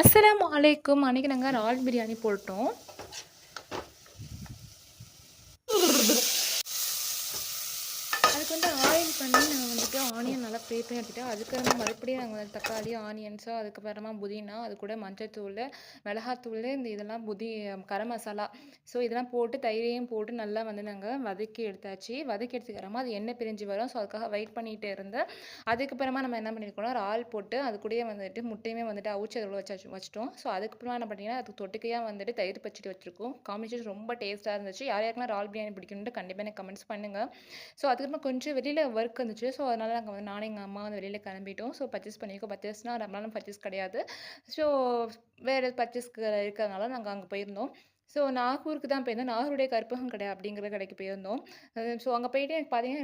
அஸ்ஸலாமு அலைக்கும். அன்னைக்கு நாங்க இறால் பிரியாணி போட்டோம். அதுக்கு ஆயில் பண்ணி நான் ஆனியன் நல்லா ஃப்ரை பண்ணி எடுத்துட்டேன். அதுக்கப்புறமா மறுபடியும் நாங்கள் தக்காளி, ஆனியன்ஸு, அதுக்கப்புறமா புதினா, அது கூட மஞ்சத்தூள், மிளகாத்தூள், இதெல்லாம் கரம் மசாலா. ஸோ இதெல்லாம் போட்டு தயிரையும் போட்டு நல்லா நாங்கள் வதக்கி எடுத்தாச்சு. வதக்கி எடுத்துக்கிறோமா அது எண்ணெய் பிரிஞ்சு வரும். ஸோ அதுக்காக வெயிட் பண்ணிகிட்டே இருந்தேன். அதுக்கப்புறமா நம்ம என்ன பண்ணியிருக்கோம்னா இறால் போட்டு அது கூடயே முட்டையுமே அவிச்சு அதில் வச்சிட்டோம். ஸோ அதுக்கப்புறமா என்ன பண்ணிங்கன்னா அதுக்கு தொட்டுக்கையாக தயிர் பச்சடி வச்சுருக்கோம். காம்பினேஷன் ரொம்ப டேஸ்ட்டாக இருந்துச்சு. யார் யாருக்கெல்லாம் இறால் பிரியாணி பிடிக்கும்னு கண்டிப்பாக எனக்கு கமெண்ட்ஸ் பண்ணுங்கள். ஸோ அதுக்கப்புறமா கொஞ்சம் வெளியில் ஒர்க் இருந்துச்சு. ஸோ அதனால் நாங்கள் நானும் எங்கள் அம்மா வெளியில் கிளம்பிட்டோம். ஸோ பர்ச்சேஸ் பண்ணியிருக்கோம். பர்ச்சேஸ்னால் நம்மளால பர்ச்சேஸ் கிடையாது. ஸோ வேறு பர்ச்சேஸ்க்கு இருக்கிறதுனால நாங்கள் அங்கே போயிருந்தோம். ஸோ நாகூருக்கு தான் போயிருந்தோம். நாகூருடைய கற்பகம் கடை அப்படிங்கிற கடைக்கு போயிருந்தோம். ஸோ அங்கே போயிட்டு எனக்கு பார்த்தீங்கன்னா